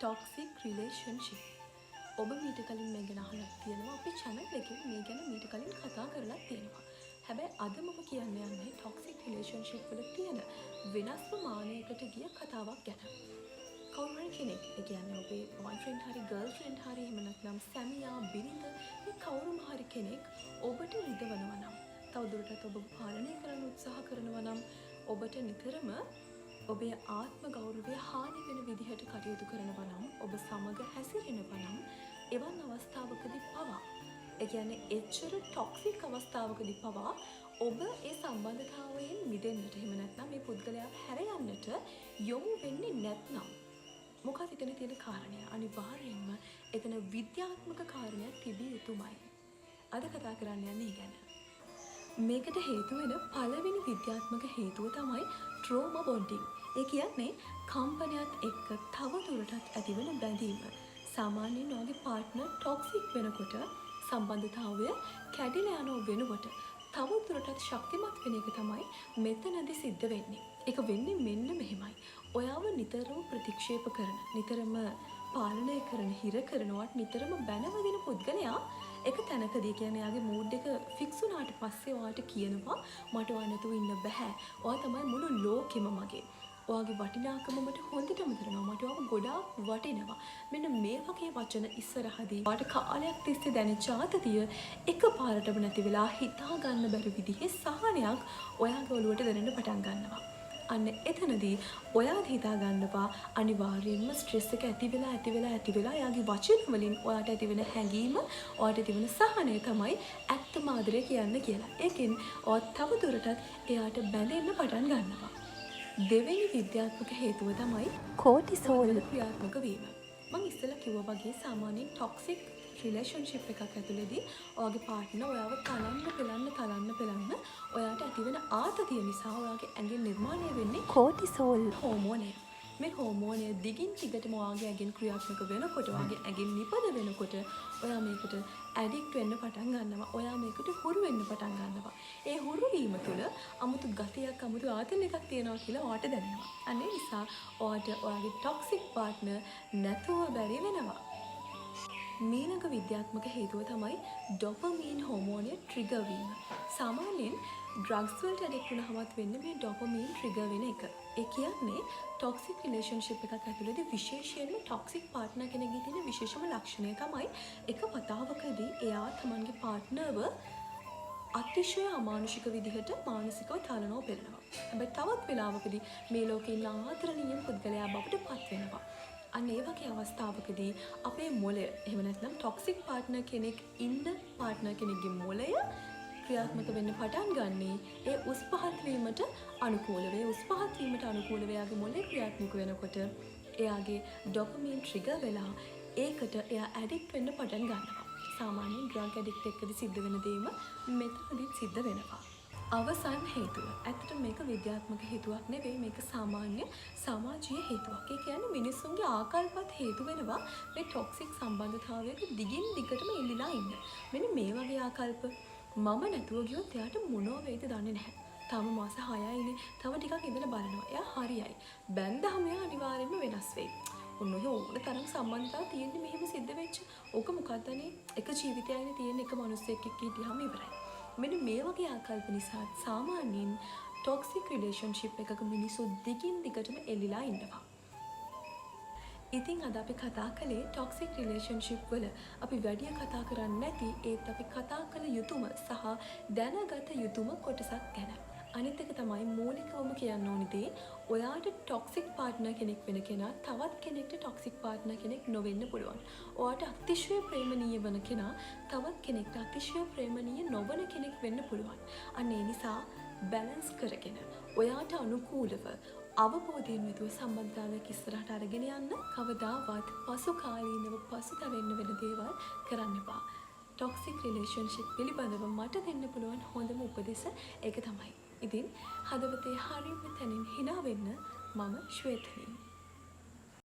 toxic relationship. ඔබ මීට කලින් මේ ගැන අහලා තියෙනවා. අපේ channel එකේ මේ ගැන මීට කලින් කතා කරලා තියෙනවා. හැබැයි අද මම කියන්න යන්නේ toxic relationship වල තියෙන වෙනස්ම මානයකට ගිය කතාවක් ගැන. කවුරු හරි කෙනෙක්, ඒ කියන්නේ ඔබේ boyfriend හරි girlfriend හරි එහෙම නැත්නම් සැමියා බිරිඳ මේ කවුරුම හරි කෙනෙක් ඔබට රිදවනවා නම්, තවදුරටත් ඔබ පාලනය කරන්න උත්සාහ කරනවා නම්, ඔබට නිතරම ඔබේ ආත්ම ගෞරවය හානි වෙන විදිහට කටයුතු කරනවා නම්, ඔබ සමග හැසිරෙනවා නම්, එවන් අවස්ථාවකදී පවා, ඒ කියන්නේ එච්චර ටොක්සික් අවස්ථාවකදී පවා ඔබ ඒ සම්බන්ධතාවයෙන් මිදෙන්නට, එහෙම නැත්නම් මේ පුද්ගලයාව හැර යන්නට යොමු වෙන්නේ නැත්නම් මොකක්ද එතන තියෙන කාරණය? අනිවාර්යයෙන්ම එතන විද්‍යාත්මක කාරණයක් තිබිය යුතුමයි. අද කතා කරන්න යන්නේ ගැන. මේකට හේතු වෙන පළවෙනි විද්‍යාත්මක හේතුව තමයි trauma bonding. ඒ කියන්නේ කම්පනයත් එක්ක තව දුරටත් ඇතිවන බැඳීම. සාමාන්‍යයෙන් ඔයාගේ පාර්ට්නර් ටොක්සික් වෙනකොට සම්බන්ධතාවය කැඩිලා යන වෙනකොට තව දුරටත් ශක්තිමත් වෙන එක තමයි මෙතනදී සිද්ධ වෙන්නේ. ඒක වෙන්නේ මෙන්න මෙහෙමයි. ඔයාව නිතරම ප්‍රතික්ෂේප කරන, නිතරම පාලනය කරන, හිර කරනවත් නිතරම බැනවදින පුද්ගලයා එක තැනකදී, කියන්නේ යාගේ මූඩ් එක ෆික්ස් වුණාට පස්සේ ඔයාට කියනවා මට ඔයා නැතුව ඉන්න බෑ. ඔයා තමයි මුළු ලෝකෙම මගේ. ඔයාගේ වටිනාකම මට හොඳටම දරනවා. මට ඔයාව ගොඩාක් වටිනවා. මෙන්න මේ වගේ වචන ඉස්සරහදී ඔයාට කාලයක් තිස්සේ දැනෙච්ච ආතතිය එකපාරටම නැති වෙලා හිතා ගන්න බැරි විදිහේ සහනයක් ඔයාගේ ඔළුවට දැනෙන්න පටන් ගන්නවා. අන්න එතනදී ඔයාට හිතා ගන්නවා අනිවාර්යයෙන්ම ස්ට්‍රෙස් එක ඇති වෙලා එයාගේ වචන වලින් ඔයාට ඇතිවෙන හැඟීම, ඔයාට ඇතිවෙන සහනය තමයි ඇත්තම ආදරය කියන්න කියලා. ඒකෙන් ඔයා තව දුරටත් එයාට බැඳෙන්න පටන් ගන්නවා. දෙවෙනි විද්‍යාත්මක හේතුව තමයි කෝටිසෝල් ක්‍රියාත්මක වීම. මම ඉස්සෙල්ලා කිව්වා වගේ සාමාන්‍යයෙන් ටොක්සික් රිලේෂන්ෂිප් එකක් ඇතුළේදී ඔයාගේ පාර්ට්නර් ඔයාව තලන්න ඔයාට ඇතිවෙන ආතතිය නිසා ඔයාගේ ඇඟෙන් නිර්මාණය වෙන්නේ කෝටිසෝල් හෝමෝනය. මේ හෝමෝනය දිගින් දිගටම ඔයාගේ ඇඟෙන් ක්‍රියාත්මක වෙනකොට, ඔයාගේ ඇඟෙන් නිපද වෙනකොට ඔයා මේකට ඇඩික්ට් වෙන්න පටන් ගන්නවා. ඔයා මේකට හුරු වෙන්න පටන් ගන්නවා. ඒ හුරු වීම තුළ අමුතු ගතියක්, අමුතු ආතල් එකක් තියෙනවා කියලා ඔයාට දැනෙනවා. අන්න ඒ නිසා ඔයාට ඔයාගේ ටොක්සික් පාර්ට්නර් නැතුව බැරි වෙනවා. මීළඟ විද්‍යාත්මක හේතුව තමයි ඩොපමීන් හෝමෝනය ට්‍රිගර් වීම. සාමාන්‍යයෙන් ඩ්‍රග්ස් වලට ඇඩික්ට් වුණාමත් වෙන්නේ මේ ඩොපමීන් ට්‍රිගර් වෙන එක. ඒ කියන්නේ ටොක්සික් රිලේෂන්ෂිප් එකක් ඇතුළේදී විශේෂයෙන්ම ටොක්සික් පාර්ට්නර් කෙනෙක්ගේ තියෙන විශේෂම ලක්ෂණය තමයි එක වතාවකදී එයා තමන්ගේ පාර්ට්නර්ව අතිශය අමානුෂික විදිහට මානසිකව තලනවා පෙළනවා. හැබැයි තවත් වෙලාවකදී මේ ලෝකේ ඉන්න ආදරණීය පුද්ගලයා බවට පත් වෙනවා. අන්න ඒ වගේ අවස්ථාවකදී අපේ මොළය, එහෙම නැත්නම් ටොක්සික් පාර්ට්නර් කෙනෙක් ඉන්න පාර්ට්නර් කෙනෙක්ගේ මොළය ක්‍රියාත්මක වෙන්න පටන් ගන්නේ ඒ උස් පහත් වීමට අනුකූලව. ඒ උස් පහත් වීමට අනුකූලව එයාගේ මොළය ක්‍රියාත්මක වෙනකොට එයාගේ ඩොපමීන් ට්‍රිගර් වෙලා ඒකට එයා ඇඩික්ට් වෙන්න පටන් ගන්නවා. සාමාන්‍යයෙන් ඩ්‍රග් ඇඩික්ට් එක්කදී සිද්ධ වෙන දේම මෙතනදිත් සිද්ධ වෙනවා. අවසන් හේතුව. ඇත්තට මේක විද්‍යාත්මක හේතුවක් නෙවෙයි, මේක සාමාන්‍ය සමාජීය හේතුවක්. ඒ කියන්නේ මිනිස්සුන්ගේ ආකල්පත් හේතු වෙනවා මේ ටොක්සික් සම්බන්ධතාවයක දිගින් දිගටම එල්ලිලා ඉන්න. මෙන්න මේ වගේ ආකල්ප මම නැතුව ගියොත් එයාට මොනව වෙයිද දන්නේ නැහැ. තම මාස 6යිනේ. තව ටිකක් ඉඳලා බලනවා. එයා හරියයි. බැන්දහම එයා අනිවාර්යයෙන්ම වෙනස් වෙයි. ඔන්න ඔය ඕන තරම් සම්බන්ධතාව තියෙන්නේ මෙහෙම සිද්ධ වෙච්ච. ඕක මොකක්දනේ? එක ජීවිතයයිනේ තියෙන එක මිනිස්සෙක් එක්ක හිටියාම ඉවරයි. මෙන්න මේ වගේ ආකල්ප නිසා සාමාන්‍යයෙන් ටොක්සික් රිලේෂන්ෂිප් එකක මිනිස්සු දිගින් දිගටම එල්ලිලා ඉන්නවා. ඉතින් අද අපි කතා කළේ ටොක්සික් රිලේෂන්ෂිප් වල අපි වැඩි කතා කරන්නේ නැති ඒත් අපි කතා කළ යුතුම සහ දැනගත යුතුම කොටසක් ගැන. අනිත් එක තමයි මූලිකවම කියන්න ඕනි දේ, ඔයාට ටොක්සික් පාර්ට්නර් කෙනෙක් වෙන කෙනා තවත් කෙනෙක්ට ටොක්සික් පාර්ට්නර් කෙනෙක් නොවෙන්න පුළුවන්. ඔයාට අතිශය ප්‍රේමණීය වන කෙනා තවත් කෙනෙක්ට අතිශය ප්‍රේමණීය නොවන කෙනෙක් වෙන්න පුළුවන්. අන්න ඒ නිසා බැලන්ස් කරගෙන ඔයාට අනුකූලව අවබෝධයෙන් යුතුව සම්බන්ධතාවයක් ඉස්සරහට අරගෙන යන්න කවදාවත් පසු කාලීනව පසුතැවෙන්න වෙන දේවල් කරන්න එපා. ටොක්සික් රිලේෂන්ෂිප් පිළිබඳව මට දෙන්න පුළුවන් හොඳම උපදෙස ඒක තමයි. ඉතින් හදවතේ හරියම තැනින් hina වෙන්න මම ශ්වේතනී.